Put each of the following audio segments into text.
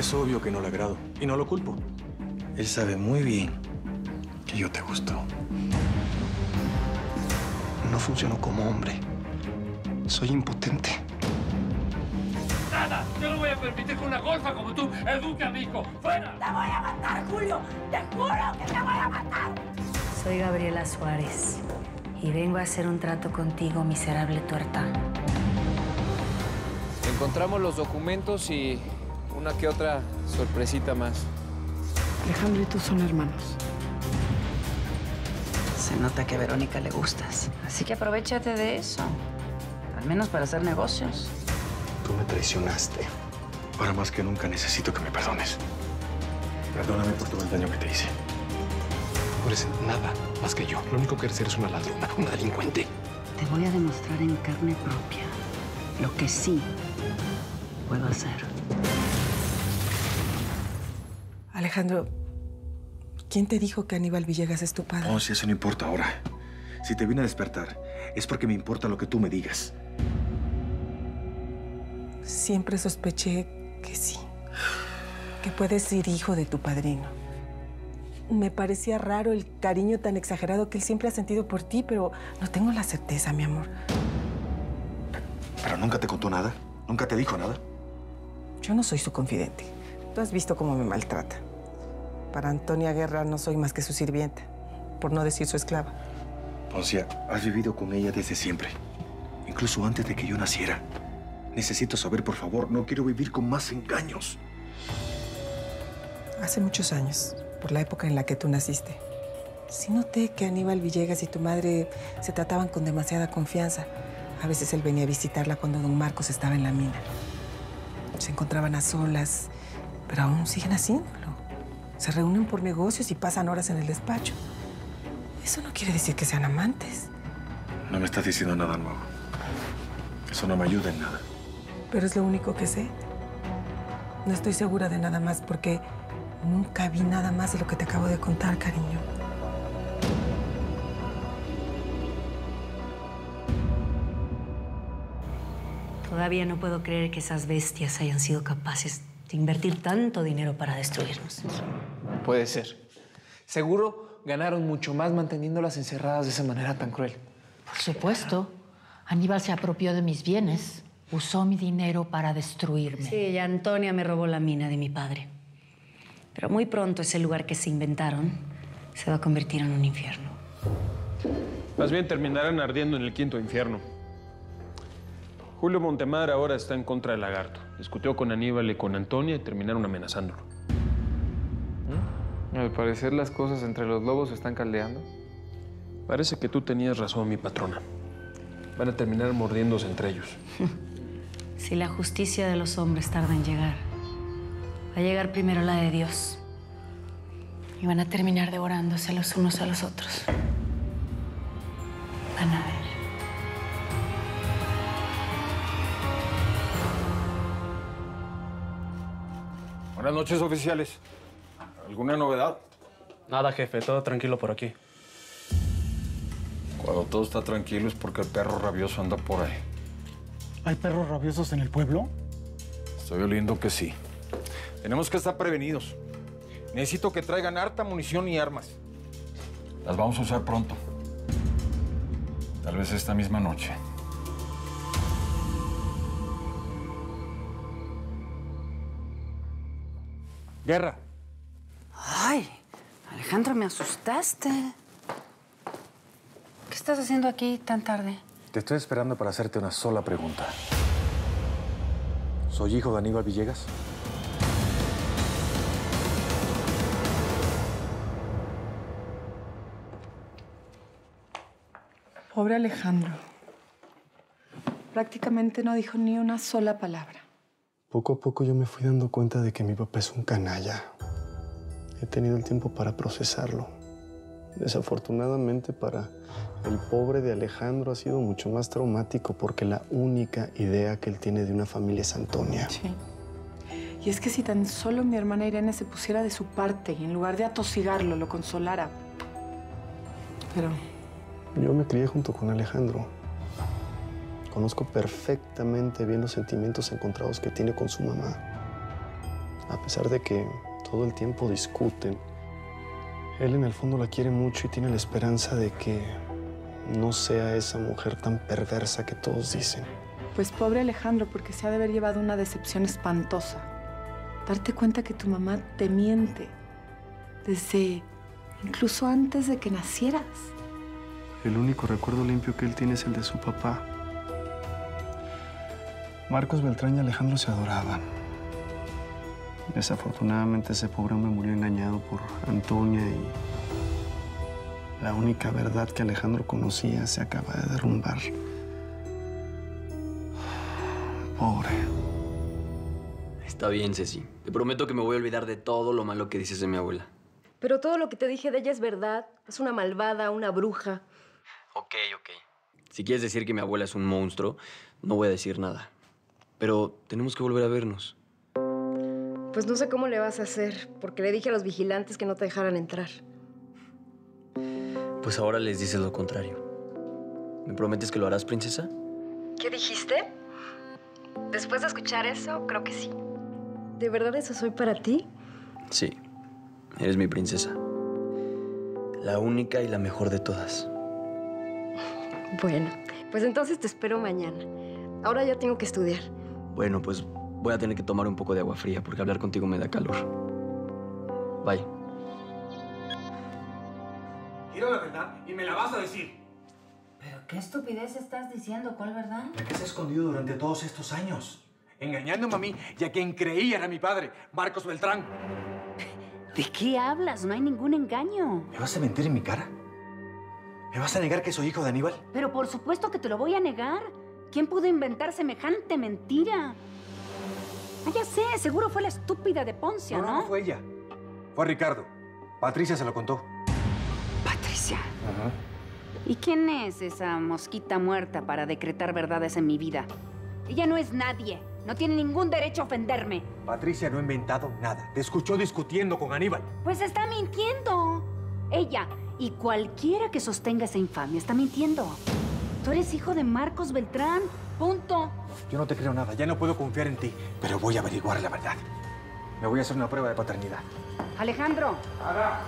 Es obvio que no le agrado y no lo culpo. Él sabe muy bien que yo te gusto. No funciono como hombre. Soy impotente. ¡Nada! Yo no voy a permitir que una golfa como tú eduque a mi hijo. ¡Fuera! ¡Te voy a matar, Julio! ¡Te juro que te voy a matar! Soy Gabriela Suárez y vengo a hacer un trato contigo, miserable tuerta. Encontramos los documentos y una que otra sorpresita más. Alejandro y tú son hermanos. Se nota que a Verónica le gustas. Así que aprovéchate de eso. Al menos para hacer negocios. Tú me traicionaste. Ahora más que nunca necesito que me perdones. Perdóname por todo el daño que te hice. No eres nada más que yo. Lo único que eres una ladrona, una delincuente. Te voy a demostrar en carne propia lo que sí puedo hacer. Alejandro, ¿quién te dijo que Aníbal Villegas es tu padre? No, si eso no importa ahora. Si te vine a despertar, es porque me importa lo que tú me digas. Siempre sospeché que sí. Que puedes ser hijo de tu padrino. Me parecía raro el cariño tan exagerado que él siempre ha sentido por ti, pero no tengo la certeza, mi amor. ¿Pero nunca te contó nada? ¿Nunca te dijo nada? Yo no soy su confidente. Tú has visto cómo me maltrata. Para Antonia Guerra no soy más que su sirvienta, por no decir su esclava. Poncia, has vivido con ella desde siempre. Incluso antes de que yo naciera. Necesito saber, por favor, no quiero vivir con más engaños. Hace muchos años, por la época en la que tú naciste, sí noté que Aníbal Villegas y tu madre se trataban con demasiada confianza. A veces él venía a visitarla cuando don Marcos estaba en la mina. Se encontraban a solas, pero aún siguen haciéndolo. Se reúnen por negocios y pasan horas en el despacho. Eso no quiere decir que sean amantes. No me estás diciendo nada nuevo. Eso no me ayuda en nada. Pero es lo único que sé. No estoy segura de nada más porque nunca vi nada más de lo que te acabo de contar, cariño. Todavía no puedo creer que esas bestias hayan sido capaces de invertir tanto dinero para destruirnos. Puede ser. Seguro ganaron mucho más manteniéndolas encerradas de esa manera tan cruel. Por supuesto. Aníbal se apropió de mis bienes. Usó mi dinero para destruirme. Sí, y Antonia me robó la mina de mi padre. Pero muy pronto ese lugar que se inventaron se va a convertir en un infierno. Más bien terminarán ardiendo en el quinto infierno. Julio Montemar ahora está en contra del Lagarto. Discutió con Aníbal y con Antonia y terminaron amenazándolo. Al parecer las cosas entre los lobos se están caldeando. Parece que tú tenías razón, mi patrona. Van a terminar mordiéndose entre ellos. Si la justicia de los hombres tarda en llegar, va a llegar primero la de Dios. Y van a terminar devorándose los unos a los otros. Van a ver. Buenas noches, oficiales. ¿Alguna novedad? Nada, jefe. Todo tranquilo por aquí. Cuando todo está tranquilo es porque el perro rabioso anda por ahí. ¿Hay perros rabiosos en el pueblo? Estoy oliendo que sí. Tenemos que estar prevenidos. Necesito que traigan harta munición y armas. Las vamos a usar pronto. Tal vez esta misma noche. Guerra. Ay, Alejandro, me asustaste. ¿Qué estás haciendo aquí tan tarde? Te estoy esperando para hacerte una sola pregunta. ¿Soy hijo de Aníbal Villegas? Pobre Alejandro. Prácticamente no dijo ni una sola palabra. Poco a poco yo me fui dando cuenta de que mi papá es un canalla. He tenido el tiempo para procesarlo. Desafortunadamente para el pobre de Alejandro ha sido mucho más traumático porque la única idea que él tiene de una familia es Antonia. Sí. Y es que si tan solo mi hermana Irene se pusiera de su parte y en lugar de atosigarlo, lo consolara. Pero... yo me crié junto con Alejandro. Conozco perfectamente bien los sentimientos encontrados que tiene con su mamá. A pesar de que todo el tiempo discuten, él en el fondo la quiere mucho y tiene la esperanza de que no sea esa mujer tan perversa que todos dicen. Pues pobre Alejandro, porque se ha de haber llevado una decepción espantosa. Darte cuenta que tu mamá te miente desde incluso antes de que nacieras. El único recuerdo limpio que él tiene es el de su papá. Marcos Beltrán y Alejandro se adoraban. Desafortunadamente ese pobre hombre murió engañado por Antonia y la única verdad que Alejandro conocía se acaba de derrumbar. Pobre. Está bien, Ceci. Te prometo que me voy a olvidar de todo lo malo que dices de mi abuela. Pero todo lo que te dije de ella es verdad. Es una malvada, una bruja. Ok. Si quieres decir que mi abuela es un monstruo, no voy a decir nada. Pero tenemos que volver a vernos. Pues no sé cómo le vas a hacer, porque le dije a los vigilantes que no te dejaran entrar. Pues ahora les dices lo contrario. ¿Me prometes que lo harás, princesa? ¿Qué dijiste? Después de escuchar eso, creo que sí. ¿De verdad eso soy para ti? Sí. Eres mi princesa. La única y la mejor de todas. Bueno, pues entonces te espero mañana. Ahora ya tengo que estudiar. Bueno, pues voy a tener que tomar un poco de agua fría porque hablar contigo me da calor. Bye. Quiero la verdad y me la vas a decir. ¿Pero qué estupidez estás diciendo? ¿Cuál verdad? ¿De qué se ha escondido durante todos estos años? Engañándome a mí y a quien creía era mi padre, Marcos Beltrán. ¿De qué hablas? No hay ningún engaño. ¿Me vas a mentir en mi cara? ¿Me vas a negar que soy hijo de Aníbal? Pero por supuesto que te lo voy a negar. ¿Quién pudo inventar semejante mentira? Ah, ya sé, seguro fue la estúpida de Poncia, ¿no? No fue ella. Fue Ricardo. Patricia se lo contó. ¿Patricia? Ajá. ¿Y quién es esa mosquita muerta para decretar verdades en mi vida? Ella no es nadie. No tiene ningún derecho a ofenderme. Patricia no ha inventado nada. Te escuchó discutiendo con Aníbal. Pues está mintiendo. Ella y cualquiera que sostenga esa infamia está mintiendo. Tú eres hijo de Marcos Beltrán. Punto. Yo no te creo nada. Ya no puedo confiar en ti. Pero voy a averiguar la verdad. Me voy a hacer una prueba de paternidad. Alejandro. ¡Ada!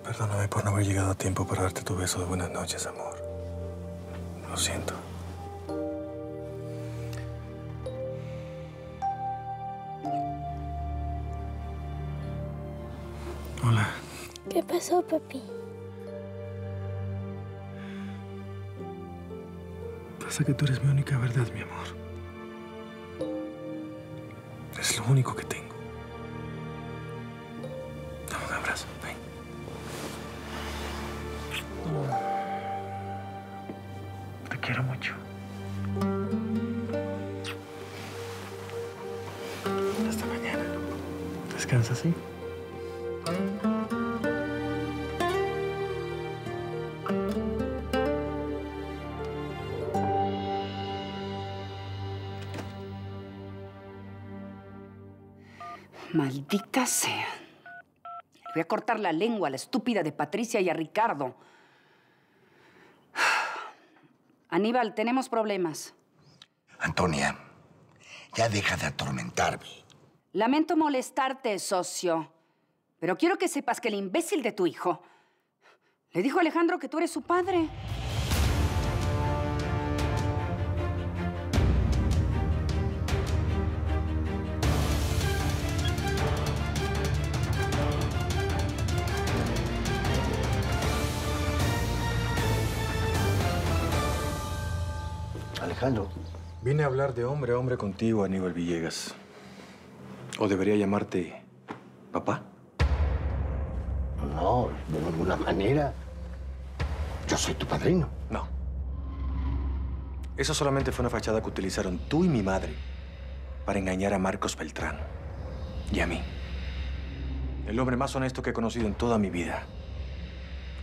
Perdóname por no haber llegado a tiempo para darte tu beso de buenas noches, amor. Lo siento. Hola. ¿Qué pasó, papi? Pasa que tú eres mi única verdad, mi amor. Es lo único que tengo. Dame un abrazo, ven. Te quiero mucho. Hasta mañana. Descansa, ¿sí? Maldita sea. Le voy a cortar la lengua a la estúpida de Patricia y a Ricardo. Aníbal, tenemos problemas. Antonia, ya deja de atormentarme. Lamento molestarte, socio. Pero quiero que sepas que el imbécil de tu hijo le dijo a Alejandro que tú eres su padre. Alejandro. Vine a hablar de hombre a hombre contigo, Aníbal Villegas. ¿O debería llamarte papá? No, de ninguna manera. Yo soy tu padrino. No. Eso solamente fue una fachada que utilizaron tú y mi madre para engañar a Marcos Beltrán y a mí. El hombre más honesto que he conocido en toda mi vida.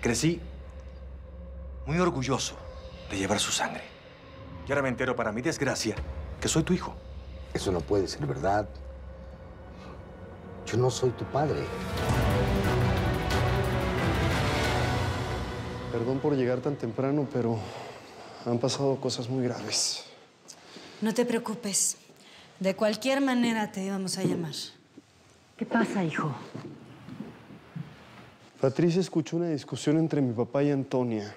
Crecí muy orgulloso de llevar su sangre. Y ahora me entero, para mi desgracia, que soy tu hijo. Eso no puede ser verdad. Yo no soy tu padre. Perdón por llegar tan temprano, pero han pasado cosas muy graves. No te preocupes. De cualquier manera te íbamos a llamar. ¿Qué pasa, hijo? Patricia escuchó una discusión entre mi papá y Antonia,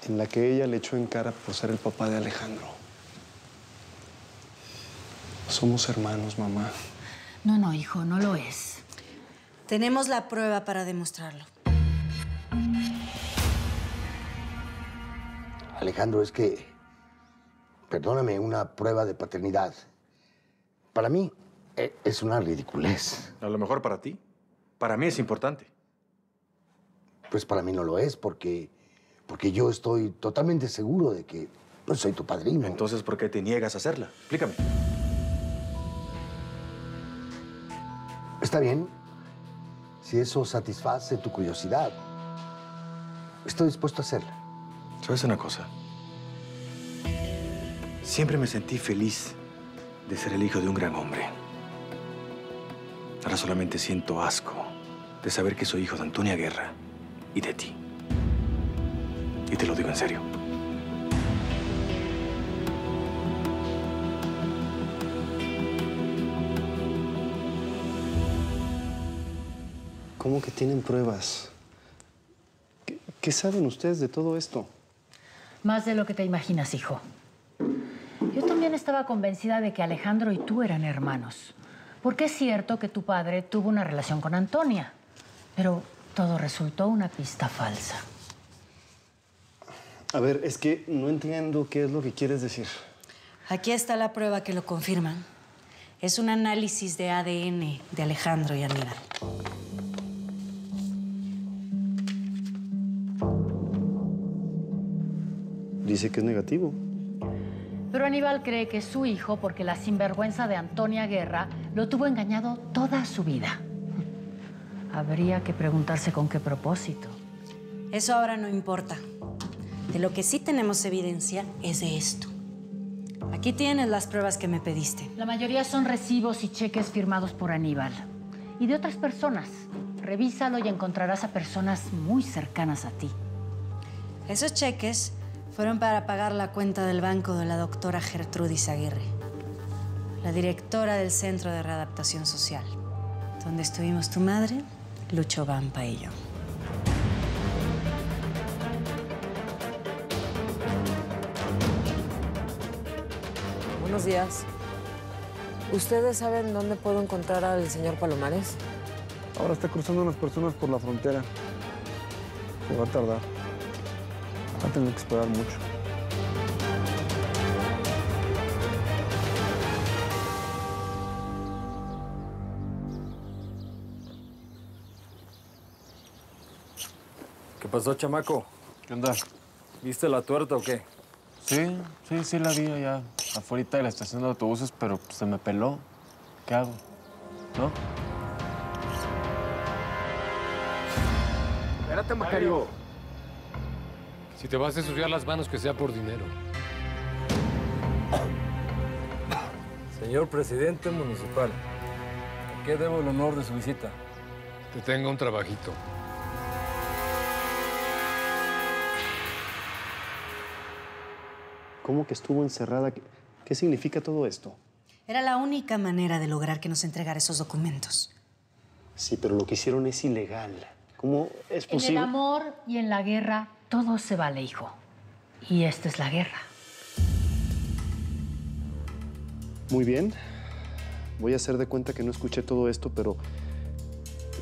en la que ella le echó en cara por ser el papá de Alejandro. Somos hermanos, mamá. No, hijo, no lo es. Tenemos la prueba para demostrarlo. Alejandro, es que, perdóname, una prueba de paternidad, para mí es una ridiculez. A lo mejor para ti. Para mí es importante. Pues para mí no lo es, porque yo estoy totalmente seguro de que no soy tu padrino. Entonces, ¿por qué te niegas a hacerla? Explícame. Está bien. Si eso satisface tu curiosidad, estoy dispuesto a hacerla. ¿Sabes una cosa? Siempre me sentí feliz de ser el hijo de un gran hombre. Ahora solamente siento asco de saber que soy hijo de Antonia Guerra y de ti. Y te lo digo en serio. ¿Cómo que tienen pruebas? ¿Qué saben ustedes de todo esto? Más de lo que te imaginas, hijo. Yo también estaba convencida de que Alejandro y tú eran hermanos. Porque es cierto que tu padre tuvo una relación con Antonia. Pero todo resultó una pista falsa. A ver, es que no entiendo qué es lo que quieres decir. Aquí está la prueba que lo confirma. Es un análisis de ADN de Alejandro y Aníbal. Dice que es negativo. Pero Aníbal cree que es su hijo porque la sinvergüenza de Antonia Guerra lo tuvo engañado toda su vida. Habría que preguntarse con qué propósito. Eso ahora no importa. De lo que sí tenemos evidencia es de esto. Aquí tienes las pruebas que me pediste. La mayoría son recibos y cheques firmados por Aníbal. Y de otras personas. Revísalo y encontrarás a personas muy cercanas a ti. Esos cheques fueron para pagar la cuenta del banco de la doctora Gertrudis Aguirre, la directora del Centro de Readaptación Social, donde estuvimos tu madre, Lucho Vampa y yo. Buenos días. ¿Ustedes saben dónde puedo encontrar al señor Palomares? Ahora está cruzando unas personas por la frontera. Se va a tardar. Va a tener que esperar mucho. ¿Qué pasó, chamaco? ¿Qué onda? ¿Viste la tuerta o qué? Sí la vi allá afuera de la estación de autobuses, pero se me peló. ¿Qué hago? ¿No? Espérate, Macario. Si te vas a ensuciar las manos, que sea por dinero. Señor presidente municipal, ¿a qué debo el honor de su visita? Te tengo un trabajito. ¿Cómo que estuvo encerrada? ¿Qué significa todo esto? Era la única manera de lograr que nos entregara esos documentos. Sí, pero lo que hicieron es ilegal. ¿Cómo es posible? En el amor y en la guerra, todo se vale, hijo. Y esta es la guerra. Muy bien. Voy a hacer de cuenta que no escuché todo esto, pero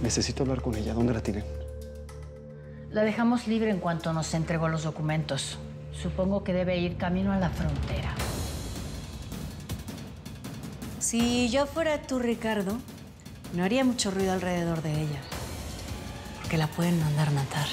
necesito hablar con ella. ¿Dónde la tienen? La dejamos libre en cuanto nos entregó los documentos. Supongo que debe ir camino a la frontera. Si yo fuera tú, Ricardo, no haría mucho ruido alrededor de ella. Porque la pueden mandar matar.